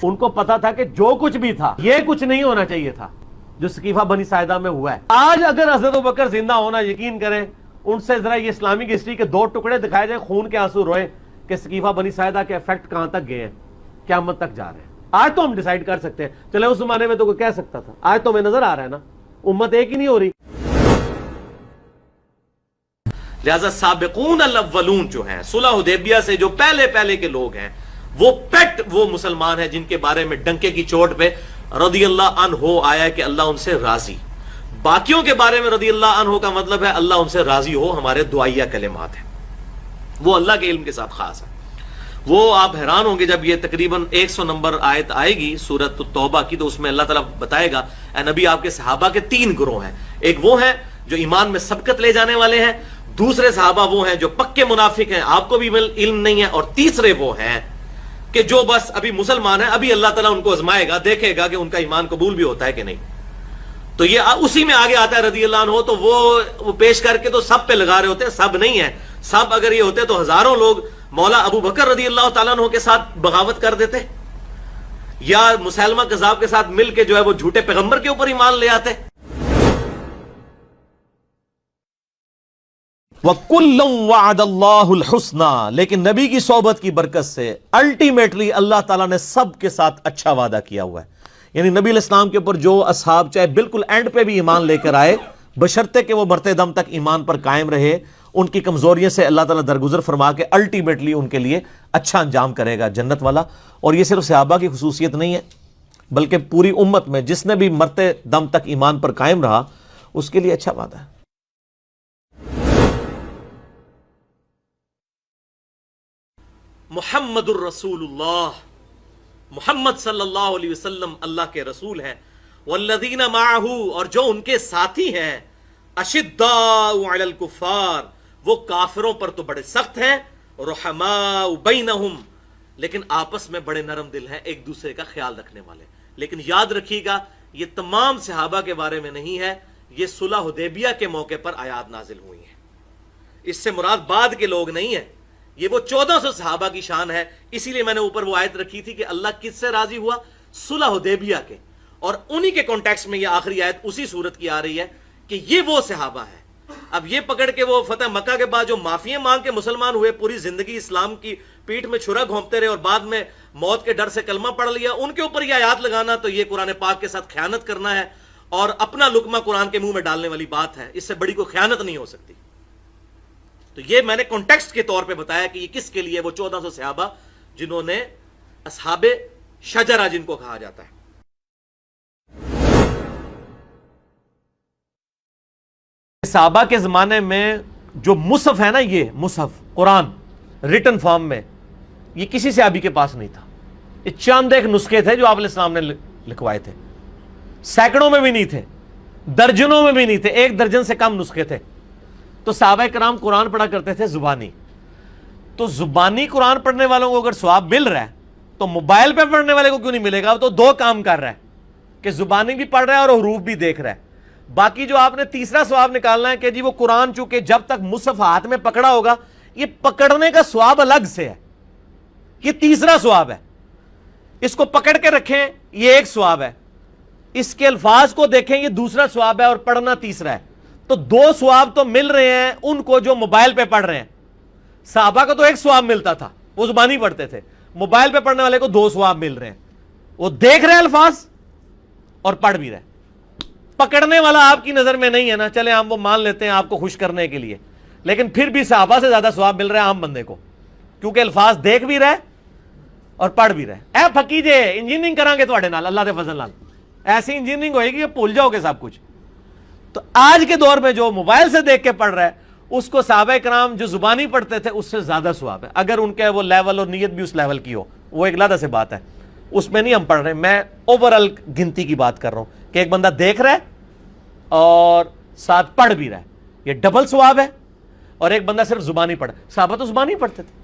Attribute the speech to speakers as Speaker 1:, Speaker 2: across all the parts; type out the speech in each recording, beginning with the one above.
Speaker 1: ان کو پتا تھا کہ جو کچھ بھی تھا یہ کچھ نہیں ہونا چاہیے تھا جو سقیفہ بنی ساعدہ میں ہوا ہے. آج اگر حضرت ابوبکر زندہ ہونا، یقین کریں ان سے ذرا یہ اسلامک ہسٹری کے دو ٹکڑے دکھائے جائیں، خون کے آنسو روئے کہ سقیفہ بنی ساعدہ کے افیکٹ کہاں تک گئے ہیں، قیامت تک جا رہے ہیں. آج تو ہم ڈیسائیڈ کر سکتے ہیں، چلے اس زمانے میں تو کوئی کہہ سکتا تھا، آج تو ہمیں نظر آ رہا ہے نا امت ایک ہی نہیں ہو رہی.
Speaker 2: لہذا سابقون الاولون جو ہیں صلح حدیبیہ سے جو پہلے کے لوگ ہیں وہ پیٹ وہ مسلمان ہیں جن کے بارے میں ڈنکے کی چوٹ پہ رضی اللہ عنہ آیا ہے کہ اللہ ان سے راضی. باقیوں کے بارے میں رضی اللہ عنہ کا مطلب ہے اللہ ان سے راضی ہو، ہمارے دعائیہ کلمات ہیں، وہ اللہ کے علم کے ساتھ خاص ہے. وہ آپ حیران ہوں گے جب یہ تقریباً 100 نمبر آیت آئے گی سورۃ التوبہ کی، تو اس میں اللہ تعالیٰ بتائے گا اے نبی آپ کے صحابہ کے 3 گروہ ہیں. ایک وہ ہیں جو ایمان میں سبقت لے جانے والے ہیں، دوسرے صحابہ وہ ہیں جو پکے منافق ہیں، آپ کو بھی علم نہیں ہے، اور تیسرے وہ ہیں کہ جو بس ابھی مسلمان ہیں، ابھی اللہ تعالیٰ ان کو آزمائے گا، دیکھے گا کہ ان کا ایمان قبول بھی ہوتا ہے کہ نہیں. تو یہ اسی میں آگے آتا ہے رضی اللہ عنہ. تو وہ پیش کر کے تو سب پہ لگا رہے ہوتے ہیں، سب نہیں ہے. سب اگر یہ ہوتے تو ہزاروں لوگ مولا ابو بکر رضی اللہ تعالیٰ عنہ کے ساتھ بغاوت کر دیتے، یا مسلمہ کذاب کے ساتھ مل کے جو ہے وہ جھوٹے پیغمبر کے اوپر ایمان لے آتے.
Speaker 1: وَكُلًّا وَعَدَ اللَّهُ الْحُسْنَى، لیکن نبی کی صحبت کی برکت سے الٹیمیٹلی اللہ تعالیٰ نے سب کے ساتھ اچھا وعدہ کیا ہوا ہے. یعنی نبی علیہ السلام کے اوپر جو اصحاب چاہے بالکل اینڈ پہ بھی ایمان لے کر آئے، بشرطے کہ وہ مرتے دم تک ایمان پر قائم رہے، ان کی کمزوریوں سے اللہ تعالیٰ درگزر فرما کے الٹیمیٹلی ان کے لیے اچھا انجام کرے گا، جنت والا. اور یہ صرف صحابہ کی خصوصیت نہیں ہے بلکہ پوری امت میں جس نے بھی مرتے دم تک ایمان پر قائم رہا اس کے لیے اچھا وعدہ ہے.
Speaker 2: محمد الرسول اللہ، محمد صلی اللہ علیہ وسلم اللہ کے رسول ہیں. والذین معہ، اور جو ان کے ساتھی ہیں، اشداء علی الکفار، وہ کافروں پر تو بڑے سخت ہیں، رحماء بینہم، لیکن آپس میں بڑے نرم دل ہیں، ایک دوسرے کا خیال رکھنے والے. لیکن یاد رکھیے گا یہ تمام صحابہ کے بارے میں نہیں ہے، یہ صلح حدیبیہ کے موقع پر آیات نازل ہوئی ہیں. اس سے مراد بعد کے لوگ نہیں ہیں، یہ وہ 1400 صحابہ کی شان ہے. اسی لیے میں نے اوپر وہ آیت رکھی تھی کہ اللہ کس سے راضی ہوا؟ صلح حدیبیہ کے. اور انہی کے کانٹیکسٹ میں یہ آخری آیت اسی صورت کی آ رہی ہے کہ یہ وہ صحابہ ہے. اب یہ پکڑ کے وہ فتح مکہ کے بعد جو معافیاں مانگ کے مسلمان ہوئے، پوری زندگی اسلام کی پیٹھ میں چھرا گھونپتے رہے اور بعد میں موت کے ڈر سے کلمہ پڑھ لیا، ان کے اوپر یہ آیات لگانا تو یہ قرآن پاک کے ساتھ خیانت کرنا ہے اور اپنا لقمہ قرآن کے منہ میں ڈالنے والی بات ہے. اس سے بڑی کوئی خیانت نہیں ہو سکتی. تو یہ میں نے کانٹیکسٹ کے طور پہ بتایا کہ یہ کس کے لیے، وہ 1400 صحابہ جنہوں نے اصحاب شجرہ جن کو کہا جاتا ہے.
Speaker 1: صحابہ کے زمانے میں جو مصحف ہے نا، یہ مصحف قرآن ریٹن فارم میں، یہ کسی صحابی کے پاس نہیں تھا. یہ چند ایک نسخے تھے جو آپ علیہ السلام نے لکھوائے تھے، سینکڑوں میں بھی نہیں تھے، درجنوں میں بھی نہیں تھے، 1 درجن سے کم نسخے تھے. تو صحابہ کرام قرآن پڑھا کرتے تھے زبانی. تو زبانی قرآن پڑھنے والوں کو اگر ثواب مل رہا ہے تو موبائل پہ پڑھنے والے کو کیوں نہیں ملے گا؟ تو 2 کام کر رہا ہے کہ زبانی بھی پڑھ رہا ہے اور حروف بھی دیکھ رہا ہے. باقی جو آپ نے تیسرا ثواب نکالنا ہے کہ جی وہ قرآن چونکہ جب تک مصحف ہاتھ میں پکڑا ہوگا، یہ پکڑنے کا ثواب الگ سے ہے، یہ تیسرا ثواب ہے. اس کو پکڑ کے رکھیں یہ ایک ثواب ہے، اس کے الفاظ کو دیکھیں یہ دوسرا ثواب ہے، اور پڑھنا تیسرا ہے. تو 2 ثواب تو مل رہے ہیں ان کو جو موبائل پہ پڑھ رہے ہیں. صحابہ کو تو 1 ثواب ملتا تھا، وہ زبانی پڑھتے تھے. موبائل پہ پڑھنے والے کو 2 ثواب مل رہے ہیں، وہ دیکھ رہے الفاظ اور پڑھ بھی رہے. پکڑنے والا آپ کی نظر میں نہیں ہے نا، چلے ہم وہ مان لیتے ہیں آپ کو خوش کرنے کے لیے، لیکن پھر بھی صحابہ سے زیادہ ثواب مل رہا ہے عام بندے کو، کیونکہ الفاظ دیکھ بھی رہے اور پڑھ بھی رہے. اے پھکی جے انجینئرنگ کرانگے تواڈے نال، اللہ دے فضل نال ایسی انجینئرنگ ہوئے گی کہ بھول جاؤ گے سب کچھ. تو آج کے دور میں جو موبائل سے دیکھ کے پڑھ رہا ہے اس کو صحابہ کرام جو زبانی پڑھتے تھے اس سے زیادہ ثواب ہے، اگر ان کے وہ لیول اور نیت بھی اس لیول کی ہو. وہ ایک علیحدہ سے بات ہے، اس میں نہیں ہم پڑھ رہے. میں اوورال گنتی کی بات کر رہا ہوں کہ ایک بندہ دیکھ رہا ہے اور ساتھ پڑھ بھی رہا ہے، یہ ڈبل ثواب ہے. اور ایک بندہ صرف زبانی پڑھا، صحابہ تو زبانی پڑھتے تھے.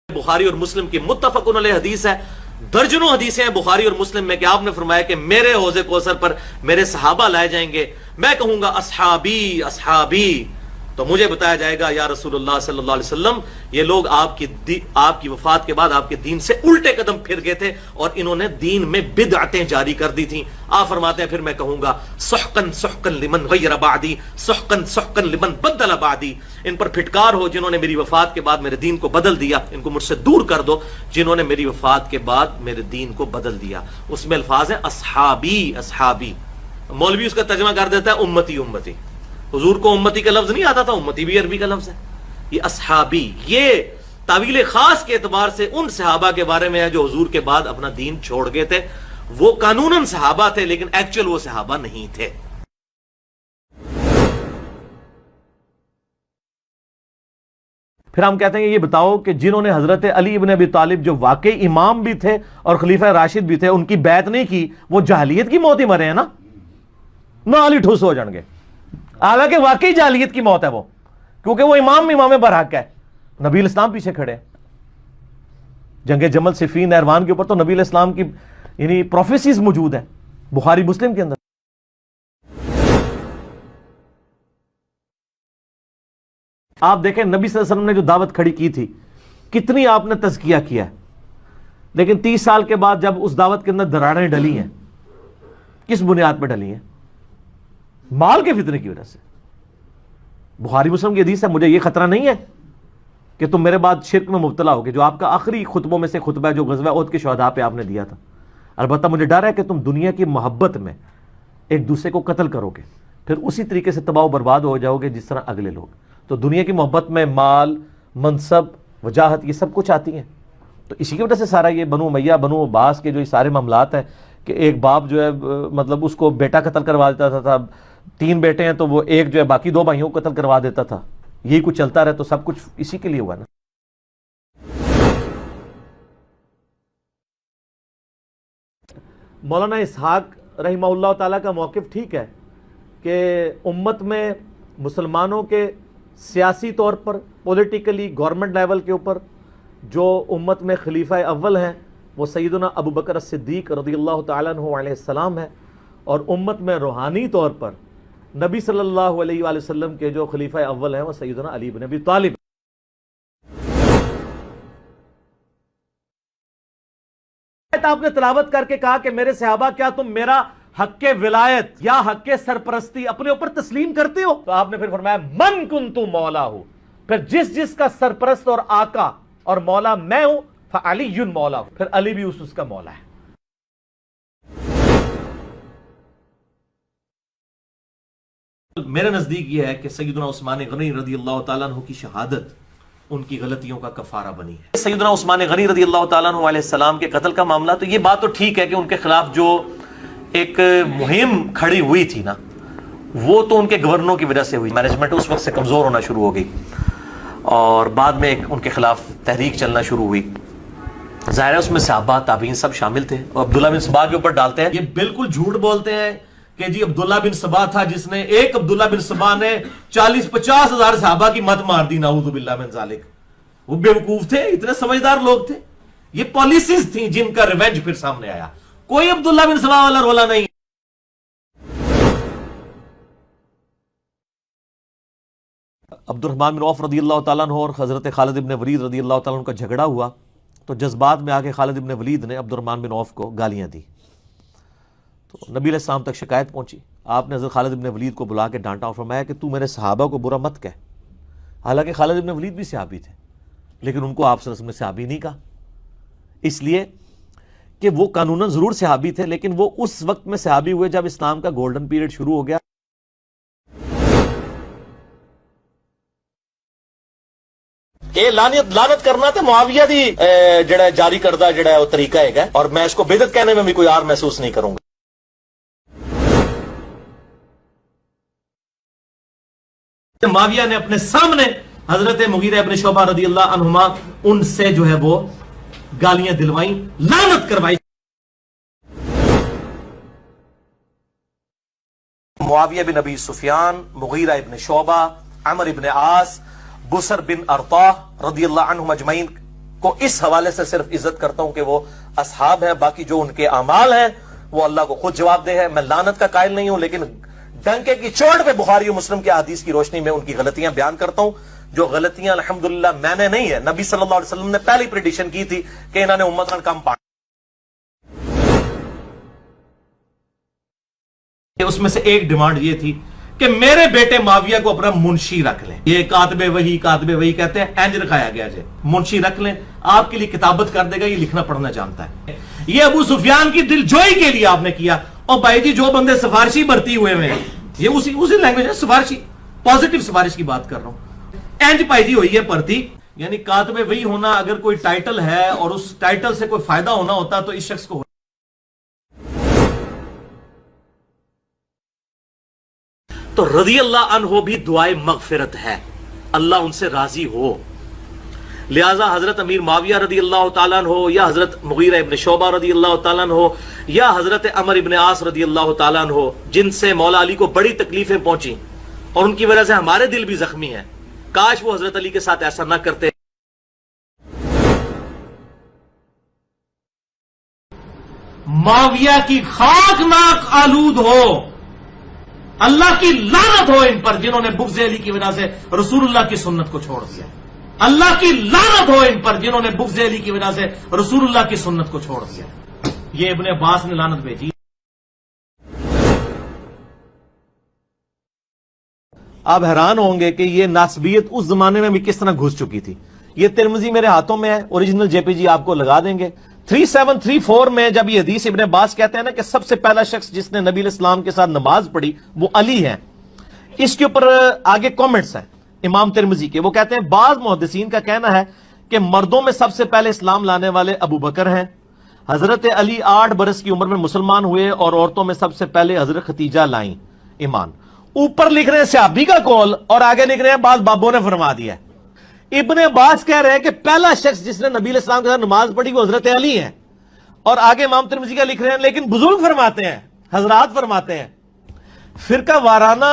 Speaker 2: بخاری اور مسلم کی متفقن علیہ حدیث ہے، درجنوں حدیثیں ہیں بخاری اور مسلم میں کہ آپ نے فرمایا کہ میرے حوض کوثر پر میرے صحابہ لائے جائیں گے، میں کہوں گا اصحابی اصحابی، تو مجھے بتایا جائے گا یا رسول اللہ صلی اللہ علیہ وسلم یہ لوگ آپ کی وفات کے بعد آپ کے دین سے الٹے قدم پھر گئے تھے اور انہوں نے دین میں بدعتیں جاری کر دی تھیں. آپ فرماتے ہیں پھر میں کہوں گا سحقن سحقن لمن غیر بعدی سحقن سحقن لمن بدل بعدی. ان پر پھٹکار ہو جنہوں نے میری وفات کے بعد میرے دین کو بدل دیا, ان کو مجھ سے دور کر دو جنہوں نے میری وفات کے بعد میرے دین کو بدل دیا. اس میں الفاظ ہیں اصحابی اصحابی. مولوی اس کا ترجمہ کر دیتا ہے امتی امتی. حضور کو امتی کا لفظ نہیں آتا تھا, امتی بھی عربی کا لفظ ہے. یہ اصحابی یہ تعویل خاص کے اعتبار سے ان صحابہ کے بارے میں ہے جو حضور کے بعد اپنا دین چھوڑ گئے تھے. وہ قانوناً صحابہ تھے لیکن ایکچوئل وہ صحابہ نہیں تھے.
Speaker 1: پھر ہم کہتے ہیں یہ بتاؤ کہ جنہوں نے حضرت علی ابن ابی طالب جو واقعی امام بھی تھے اور خلیفہ راشد بھی تھے ان کی بیعت نہیں کی, وہ جاہلیت کی موت ہی مرے ہیں نا, نہ علی ٹھوس ہو جان گے. حالانکہ واقعی جاہلیت کی موت ہے وہ, کیونکہ وہ امام برحق ہے. نبی الاسلام پیچھے کھڑے ہیں. جنگ جمل صفین نہروان کے اوپر تو نبی الاسلام کی یعنی پروفیسیز موجود ہیں بخاری مسلم کے اندر. آپ دیکھیں نبی صلی اللہ علیہ وسلم نے جو دعوت کھڑی کی تھی کتنی آپ نے تزکیہ کیا ہے, لیکن 30 سال کے بعد جب اس دعوت کے اندر دراڑیں ڈلی ہیں, کس بنیاد پہ ڈلی ہیں؟ مال کے فتنے کی وجہ سے. بخاری مسلم کی حدیث ہے, مجھے یہ خطرہ نہیں ہے کہ تم میرے بعد شرک میں مبتلا ہوگے, جو آپ کا آخری خطبوں میں سے خطبہ ہے جو غزوہ احد کے شہداء پہ آپ نے دیا تھا. البتہ مجھے ڈر ہے کہ تم دنیا کی محبت میں ایک دوسرے کو قتل کرو گے, پھر اسی طریقے سے تباہ و برباد ہو جاؤ گے جس طرح اگلے لوگ. تو دنیا کی محبت میں مال, منصب, وجاہت یہ سب کچھ آتی ہیں. تو اسی کی وجہ سے سارا یہ بنو امیہ بنو عباس کے جو یہ سارے معاملات ہیں کہ ایک باپ جو ہے مطلب اس کو بیٹا قتل کروا دیتا تھا, 3 بیٹے ہیں تو وہ ایک جو ہے باقی 2 بھائیوں کو قتل کروا دیتا تھا. یہی کچھ چلتا رہے تو سب کچھ اسی کے لیے ہوا نا. مولانا اسحاق رحمہ اللہ تعالیٰ کا موقف ٹھیک ہے کہ امت میں مسلمانوں کے سیاسی طور پر پولیٹیکلی گورنمنٹ لیول کے اوپر جو امت میں خلیفہ اول ہیں وہ سیدنا ابو بکر الصدیق رضی اللہ تعالیٰ عنہ علیہ السلام ہے, اور امت میں روحانی طور پر نبی صلی اللہ علیہ وآلہ وسلم کے جو خلیفہ اول ہیں وہ سیدنا علی بن ابی طالب. آپ نے تلاوت کر کے کہا کہ میرے صحابہ کیا تم میرا حق ولایت یا حق سرپرستی اپنے اوپر تسلیم کرتے ہو؟ تو آپ نے پھر فرمایا من کنتو مولا ہو, پھر جس کا سرپرست اور آقا اور مولا میں ہوں فعلی مولا ہوں, پھر علی بھی اس کا مولا ہے. میرے نزدیک یہ ہے کہ سیدنا عثمان غنی رضی اللہ تعالیٰ عنہ کی شہادت ان کی غلطیوں کا کفارہ بنی ہے. سیدنا عثمان غنی رضی اللہ تعالیٰ عنہ علیہ السلام کے قتل کا معاملہ, تو یہ بات تو ٹھیک ہے کہ ان کے خلاف جو ایک مہم کھڑی ہوئی تھی نا وہ تو ان کے گورنروں کی وجہ سے ہوئی. مینجمنٹ اس وقت سے کمزور ہونا شروع ہو گئی اور بعد میں ان کے خلاف تحریک چلنا شروع ہوئی. ظاہر ہے اس میں صحابہ تابعین سب شامل تھے, اور عبداللہ بن سبا کے اوپر ڈالتے ہیں یہ بالکل جھوٹ بولتے ہیں کہ جی عبداللہ بن سبا تھا جس نے, ایک عبداللہ بن سبا نے 40-50 ہزار صحابہ کی مت مار دی. نعوذ باللہ من ذالک. وہ بیوقوف تھے, اتنے سمجھدار لوگ تھے. یہ پالیسیز تھیں جن کا ریونج پھر سامنے آیا. کوئی عبداللہ بن سبا والا رولا نہیں. عبد الرحمن بن عوف رضی اللہ تعالیٰ عنہ اور حضرت خالد بن ولید رضی اللہ تعالیٰ عنہ کا جھگڑا ہوا تو جذبات میں آ کے خالد بن ولید نے عبد الرحمن بن عوف کو گالیاں دی. تو نبی علیہ السلام تک شکایت پہنچی. آپ نے حضرت خالد بن ولید کو بلا کے ڈانٹا اور فرمایا کہ تو میرے صحابہ کو برا مت کہہ. حالانکہ خالد بن ولید بھی صحابی تھے لیکن ان کو آپ صلی اللہ علیہ وسلم نے صحابی نہیں کہا, اس لیے کہ وہ قانوناً ضرور صحابی تھے لیکن وہ اس وقت میں صحابی ہوئے جب اسلام کا گولڈن پیریڈ شروع ہو گیا.
Speaker 2: یہ لعنت کرنا تے معاویہ دی جڑا جاری کردہ جڑا وہ طریقہ ہے, اور میں اس کو بدعت کہنے میں بھی کوئی اور محسوس نہیں کروں گا. معاویہ نے اپنے سامنے حضرت مغیرہ ابن شعبہ رضی اللہ عنہما ان سے جو ہے وہ گالیاں دلوائیں, لعنت کروائی. معاویہ بن ابی سفیان, مغیرہ ابن شعبہ, عمر ابن عاص, بسر بن ارطاح رضی اللہ عنہم اجمعین کو اس حوالے سے صرف عزت کرتا ہوں کہ وہ اصحاب ہیں, باقی جو ان کے اعمال ہیں وہ اللہ کو خود جواب دہ ہے. میں لعنت کا قائل نہیں ہوں لیکن ڈنکے کی چوٹ پہ بخاری و مسلم کے حدیث کی روشنی میں ان کی غلطیاں بیان کرتا ہوں، جو غلطیاں الحمدللہ میں نے نہیں ہے، نبی صلی اللہ علیہ وسلم نے پہلی پریڈکشن کی تھی کہ انہوں نے امت کا کم پانا۔ اس میں سے ایک ڈیمانڈ یہ تھی کہ میرے بیٹے معاویہ کو اپنا منشی رکھ لیں، یہ کاتب وحی کہتے ہیں، اینج رکھایا گیا جائے، منشی رکھ لیں، آپ کے لیے کتابت کر دے گا، یہ لکھنا پڑھنا جانتا ہے۔ یہ ابو سفیان کی دل جوئی کے لیے آپ نے کیا، اور بھائی جی جو بندے سفارشی بھرتی ہوئے ہیں، یہ اسی لینگویج ہے، سفارشی، پازیٹیو سفارش کی بات کر رہا ہوں، اینج پائی جی ہوئی ہے بھرتی، یعنی کاتب وحی ہونا اگر کوئی ٹائٹل ہے اور اس ٹائٹل سے کوئی فائدہ ہونا ہوتا تو اس شخص کو تو رضی اللہ عنہ بھی دعائے مغفرت ہے، اللہ ان سے راضی ہو۔ لہذا حضرت امیر معاویہ رضی اللہ تعالیٰ عنہ یا حضرت مغیرہ ابن شعبہ رضی اللہ تعالیٰ عنہ یا حضرت عمر ابن عاص رضی اللہ تعالیٰ عنہ، جن سے مولا علی کو بڑی تکلیفیں پہنچی اور ان کی وجہ سے ہمارے دل بھی زخمی ہیں، کاش وہ حضرت علی کے ساتھ ایسا نہ کرتے۔ معاویہ کی خاکناک آلود ہو، اللہ کی لعنت ہو ان پر جنہوں نے بغض علی کی وجہ سے رسول اللہ کی سنت کو چھوڑ دیا، اللہ کی لعنت ہو ان پر جنہوں نے بغض علی کی وجہ سے رسول اللہ کی سنت کو چھوڑ دیا۔ یہ ابن عباس نے لعنت بھیجی۔ آپ حیران ہوں گے کہ یہ ناسبیت اس زمانے میں بھی کس طرح گھس چکی تھی۔ یہ ترمذی میرے ہاتھوں میں ہے، اوریجنل جے پی جی آپ کو لگا دیں گے۔ 3734 میں جب یہ حدیث ابن عباس کہتے ہیں نا کہ سب سے پہلا شخص جس نے نبی علیہ السلام کے ساتھ نماز پڑھی وہ علی ہے، اس کے اوپر آگے کومنٹس ہیں امام ترمذی کے، وہ کہتے ہیں بعض محدثین کا کہنا ہے کہ مردوں میں سب سے پہلے اسلام لانے والے ابو بکر ہیں، حضرت علی 8 برس کی عمر میں مسلمان ہوئے اور عورتوں میں سب سے پہلے حضرت خدیجہ لائیں ایمان۔ اوپر لکھ رہے ہیں صحابی کا قول اور آگے لکھ رہے ہیں بعض بابوں نے فرما دیا ہے۔ ابن عباس کہہ رہے ہیں کہ پہلا شخص جس نے نبی علیہ السلام کے ساتھ نماز پڑھی وہ حضرت علی ہے، اور آگے امام ترمذی کا لکھ رہے ہیں لیکن بزرگ فرماتے ہیں، حضرات فرماتے ہیں فرقہ وارانہ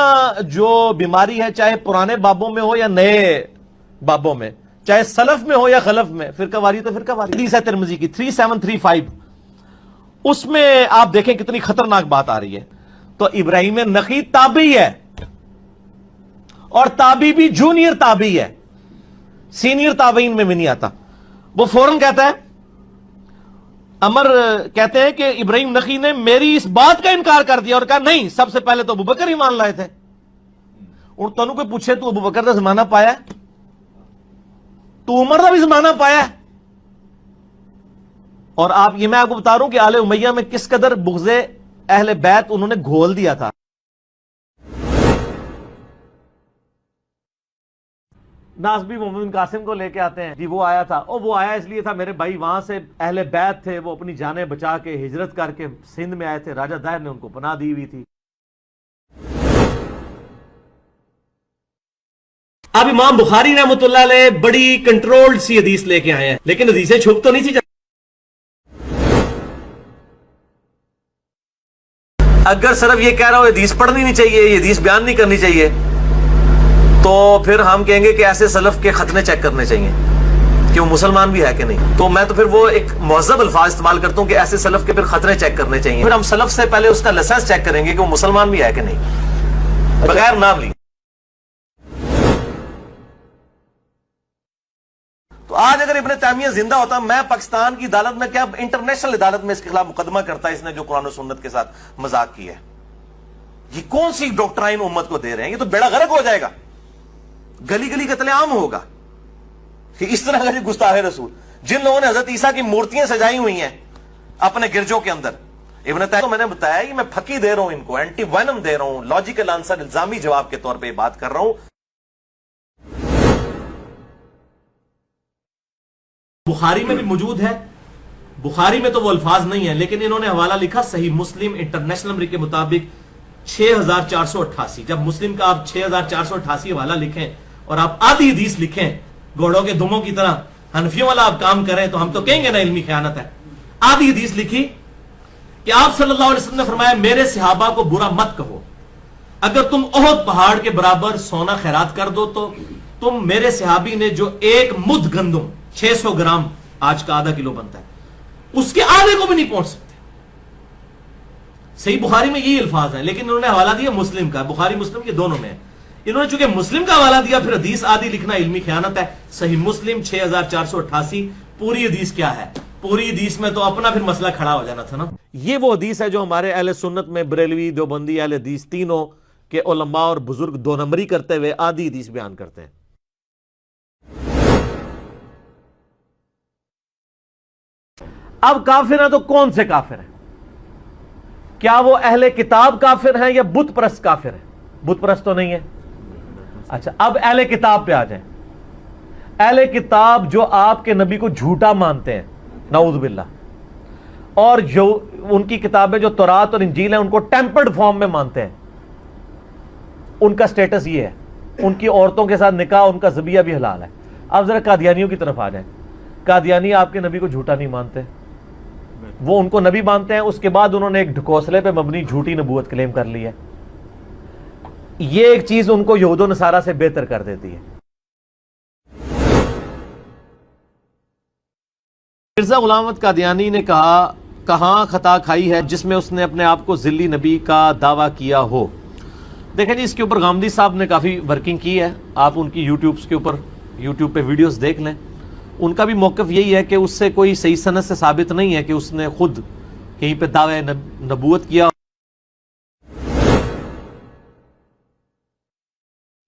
Speaker 2: جو بیماری ہے، چاہے پرانے بابوں میں ہو یا نئے بابوں میں، چاہے سلف میں ہو یا خلف میں، فرقہ واری تو فرقہ واری۔ حدیث ہے ترمذی کی 3735، اس میں آپ دیکھیں کتنی خطرناک بات آ رہی ہے۔ تو ابراہیم نخعی تابعی ہے، اور تابعی بھی جونیئر تابعی ہے، سینئر تابعین میں بھی نہیں آتا۔ وہ فوراً کہتا ہے، عمر کہتے ہیں کہ ابراہیم نخعی نے میری اس بات کا انکار کر دیا اور کہا نہیں، سب سے پہلے تو ابو بکر ہی مان لائے تھے۔ اور تنوں کوئی پوچھے تو ابو بکر کا زمانہ پایا ہے؟ تو عمر کا بھی زمانہ پایا ہے؟ اور آپ یہ میں آپ کو بتا رہا ہوں کہ آل امیہ میں کس قدر بغض اہل بیت انہوں نے گھول دیا تھا۔ ناسبی محمد بن قاسم کو لے کے آتے ہیں، جی وہ آیا تھا، اور وہ آیا اس لیے تھا میرے بھائی وہاں سے اہل بیت تھے، وہ اپنی جانیں بچا کے ہجرت کر کے سندھ میں آئے تھے، راجہ داہر نے ان کو پناہ دی ہوئی تھی۔ اب امام بخاری رحمۃ اللہ علیہ بڑی کنٹرولڈ سی حدیث لے کے آئے ہیں، لیکن حدیثیں چھپ تو نہیں تھی۔ اگر صرف یہ کہہ رہا ہو حدیث پڑھنی نہیں چاہیے، یہ حدیث بیان نہیں کرنی چاہیے، تو پھر ہم کہیں گے کہ ایسے سلف کے ختنے چیک کرنے چاہیے کہ وہ مسلمان بھی ہے کہ نہیں۔ تو میں تو پھر وہ ایک مہذب الفاظ استعمال کرتا ہوں کہ ایسے سلف کے پھر ختنے چیک کرنے چاہیے، پھر ہم سلف سے پہلے اس کا لائسنس چیک کریں گے کہ وہ مسلمان بھی ہے کہ نہیں، بغیر نام لیے۔ تو آج اگر ابن تیمیہ زندہ ہوتا، میں پاکستان کی عدالت میں کیا انٹرنیشنل عدالت میں اس کے خلاف مقدمہ کرتا اس نے جو قرآن و سنت کے ساتھ مذاق کیا ہے۔ یہ کون سی ڈاکٹرائن امت کو دے رہے ہیں؟ یہ تو بیڑا غرق ہو جائے گا، گلی گلی قتل عام ہوگا کہ اس طرح کا جو گستاخ رسول، جن لوگوں نے حضرت عیسیٰ کی مورتیاں سجائی ہوئی ہیں اپنے گرجوں کے اندر۔ ابن تیمیہ میں نے بتایا کہ میں پھکی دے رہا ہوں، ان کو اینٹی وینم دے رہا ہوں، لاجیکل آنسر الزامی جواب کے طور پہ یہ بات کر رہا ہوں۔ بخاری میں بھی موجود ہے، بخاری میں تو وہ الفاظ نہیں ہیں، لیکن انہوں نے حوالہ لکھا صحیح مسلم انٹرنیشنل نمبر کے مطابق 6488۔ جب مسلم کا آپ 6488 حوالہ لکھیں اور آپ آدھی حدیث لکھیں گھوڑوں کے دموں کی طرح، حنفیوں والا آپ کام کریں تو ہم تو کہیں گے نا علمی خیانت ہے۔ آدھی حدیث لکھی کہ آپ صلی اللہ علیہ وسلم نے فرمایا میرے صحابہ کو برا مت کہو، اگر تم احد پہاڑ کے برابر سونا خیرات کر دو تو تم میرے صحابی نے جو ایک مد گندم 600 گرام آج کا آدھا کلو بنتا ہے، اس کے آدھے کو بھی نہیں پہنچ سکتے۔
Speaker 1: صحیح بخاری میں یہی الفاظ ہیں، لیکن انہوں نے حوالہ دیا مسلم کا، بخاری مسلم کے دونوں میں ہے۔ انہوں نے چونکہ مسلم کا حوالہ دیا، پھر حدیث آدھی لکھنا علمی خیانت ہے۔ صحیح مسلم 6488، پوری حدیث کیا ہے؟ پوری حدیث میں تو اپنا پھر مسئلہ کھڑا ہو جانا تھا نا۔ یہ وہ حدیث ہے جو ہمارے اہل سنت میں بریلوی، دیوبندی، اہل حدیث تینوں کے علماء اور بزرگ دو نمبری کرتے ہوئے آدھی حدیث بیان کرتے ہیں۔ اب کافر ہیں تو کون سے کافر ہیں؟ کیا وہ اہل کتاب کافر ہیں یا بت پرست کافر ہیں؟ بت پرست تو نہیں ہے۔ اچھا، اب اہل کتاب پہ آ جائیں۔ اہل کتاب جو آپ کے نبی کو جھوٹا مانتے ہیں، نعوذ باللہ، اور جو ان کی کتابیں جو تورات اور انجیل ہیں ان کو ٹیمپرڈ فارم میں مانتے ہیں، ان کا سٹیٹس یہ ہے، ان کی عورتوں کے ساتھ نکاح، ان کا ذبیحہ بھی حلال ہے۔ اب ذرا قادیانیوں کی طرف آ جائیں۔ قادیانی آپ کے نبی کو جھوٹا نہیں مانتے، وہ ان کو نبی مانتے ہیں، اس کے بعد انہوں نے ایک ڈھکوسلے پہ مبنی جھوٹی نبوت کلیم کر لی ہے۔ یہ ایک چیز ان کو یہود و نصارہ سے بہتر کر دیتی ہے۔ مرزا غلام احمد قادیانی نے کہاں خطا کھائی ہے جس میں اس نے اپنے آپ کو ذلی نبی کا دعویٰ کیا ہو؟ دیکھیں جی، اس کے اوپر غامدی صاحب نے کافی ورکنگ کی ہے، آپ ان کی یوٹیوب پہ ویڈیوز دیکھ لیں۔ ان کا بھی موقف یہی ہے کہ اس سے کوئی صحیح سند سے ثابت نہیں ہے کہ اس نے خود کہیں پہ دعوی نبوت کیا۔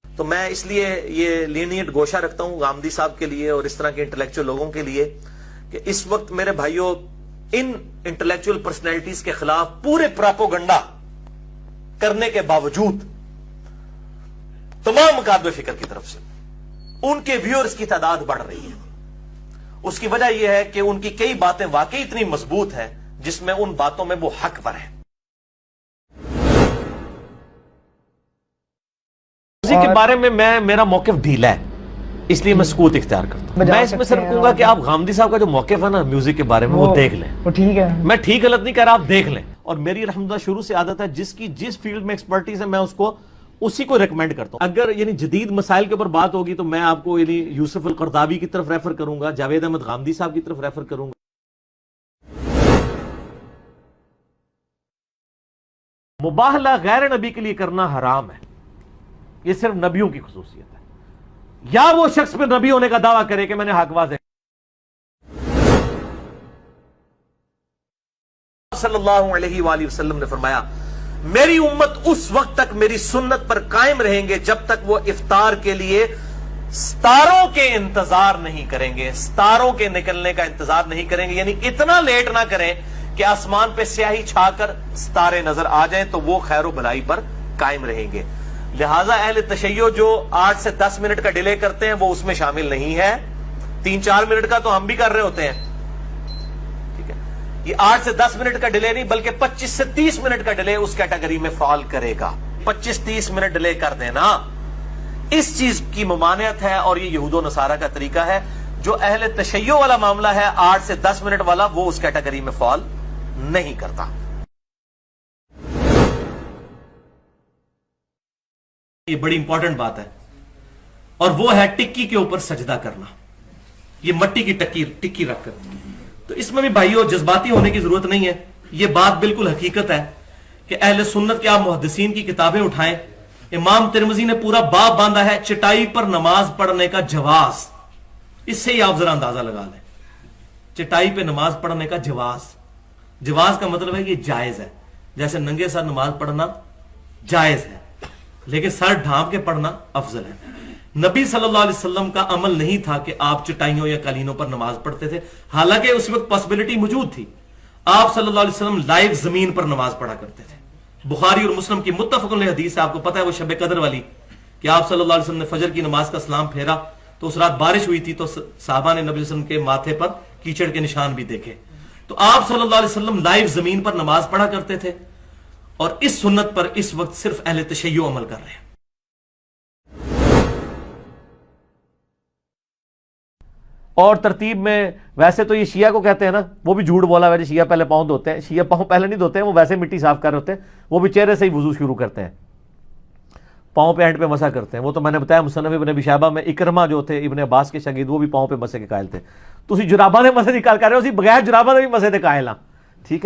Speaker 1: تو میں اس لیے یہ لینیٹ گوشہ رکھتا ہوں غامدی صاحب کے لیے اور اس طرح کے انٹلیکچوئل لوگوں کے لیے کہ اس وقت میرے بھائیوں ان انٹلیکچوئل پرسنالٹیز کے خلاف پورے پراپوگنڈا کرنے کے باوجود تمام مکاتب فکر کی طرف سے ان کے ویورز کی تعداد بڑھ رہی ہے۔ اس کی وجہ یہ ہے کہ ان کی کئی باتیں واقعی اتنی مضبوط ہیں جس میں ان باتوں میں وہ حق پر ہے۔ اسی کے بارے میں میرا موقف ڈھیلا ہے، اس لیے میں سکوت اختیار کرتا ہوں۔ میں اس میں صرف کہوں گا کہ آپ غامدی صاحب کا جو موقف ہے نا میوزک کے بارے میں وہ دیکھ لیں،
Speaker 3: وہ ٹھیک ہے،
Speaker 1: میں ٹھیک غلط نہیں کہہ رہا، آپ دیکھ لیں۔ اور میری الحمدللہ شروع سے عادت ہے جس کی جس فیلڈ میں ایکسپرٹیز ہے میں اس کو اسی کو ریکمینڈ کرتا ہوں۔ اگر یعنی جدید مسائل کے اوپر بات ہوگی تو میں آپ کو یعنی یوسف القرضاوی کی طرف ریفر کروں گا، جاوید احمد غامدی صاحب کی طرف ریفر کروں گا۔ مباہلہ غیر نبی کے لیے کرنا حرام ہے، یہ صرف نبیوں کی خصوصیت ہے، یا وہ شخص پہ نبی ہونے کا دعویٰ کرے کہ میں نے حق واضح۔ صلی اللہ علیہ وآلہ وسلم نے فرمایا میری امت اس وقت تک میری سنت پر قائم رہیں گے جب تک وہ افطار کے لیے ستاروں کے انتظار نہیں کریں گے، ستاروں کے نکلنے کا انتظار نہیں کریں گے، یعنی اتنا لیٹ نہ کریں کہ آسمان پہ سیاہی چھا کر ستارے نظر آ جائیں تو وہ خیر و بھلائی پر قائم رہیں گے۔ لہٰذا اہل تشیع جو 8 سے 10 منٹ کا ڈیلے کرتے ہیں وہ اس میں شامل نہیں ہے، 3-4 منٹ کا تو ہم بھی کر رہے ہوتے ہیں، ٹھیک ہے۔ یہ 8 سے 10 منٹ کا ڈیلے نہیں بلکہ 25 سے 30 منٹ کا ڈیلے اس کیٹیگری میں فال کرے گا۔ 25-30 منٹ ڈیلے کر دینا اس چیز کی ممانعت ہے، اور یہ یہود و نصارہ کا طریقہ ہے۔ جو اہل تشیع والا معاملہ ہے 8 سے 10 منٹ والا، وہ اس کیٹیگری میں فال نہیں کرتا۔ یہ بڑی امپورٹنٹ بات ہے، اور وہ ہے ٹکی کے اوپر سجدہ کرنا، یہ مٹی کی ٹکی رکھ کر۔ تو اس میں بھی بھائیوں جذباتی ہونے کی ضرورت نہیں ہے، یہ بات بالکل حقیقت ہے کہ اہل سنت کے آپ محدثین کی کتابیں اٹھائیں، امام ترمذی نے پورا باب باندھا ہے چٹائی پر نماز پڑھنے کا جواز۔ اس سے ہی آپ ذرا اندازہ لگا لیں، چٹائی پہ نماز پڑھنے کا جواز کا مطلب ہے کہ جائز ہے، جیسے ننگے سر نماز پڑھنا جائز ہے لیکن سر ڈھانپ کے پڑھنا افضل ہے۔ نبی صلی اللہ علیہ وسلم کا عمل نہیں تھا کہ آپ چٹائیوں یا قالینوں پر نماز پڑھتے تھے، حالانکہ اس وقت پاسبلٹی موجود تھی۔ آپ صلی اللہ علیہ وسلم لائیو زمین پر نماز پڑھا کرتے تھے۔ بخاری اور مسلم کی متفق علیہ حدیث ہے، آپ کو پتہ ہے وہ شب قدر والی، کہ آپ صلی اللہ علیہ وسلم نے فجر کی نماز کا سلام پھیرا تو اس رات بارش ہوئی تھی، تو صحابہ نے نبی صلی اللہ علیہ وسلم کے ماتھے پر کیچڑ کے نشان بھی دیکھے۔ تو آپ صلی اللہ علیہ وسلم لائیو زمین پر نماز پڑھا کرتے تھے، اور اس سنت پر اس وقت صرف اہل تشیع عمل کر رہے ہیں۔ اور ترتیب میں ویسے تو یہ شیعہ کو کہتے ہیں نا، وہ بھی جھوٹ بولا ہے، شیعہ پہلے پاؤں دھوتے ہیں، شیعہ پاؤں پہلے نہیں دھوتے ہیں، وہ ویسے مٹی صاف کر رہے ہوتے ہیں، وہ بھی چہرے سے ہی وضو شروع کرتے ہیں، پاؤں پہ اینڈ پہ مسح کرتے ہیں۔ وہ تو میں نے بتایا مصنف ابن ابی شیبہ میں اکرمہ جو تھے ابن عباس کے شاگرد، وہ بھی پاؤں پہ مسح کے قائل تھے۔ تو اسی جراباں نے مسح دی گل کر رہے ہو، اسی بغیر جراباں دے بھی مسح دے قائل ہاں، ٹھیک ہے۔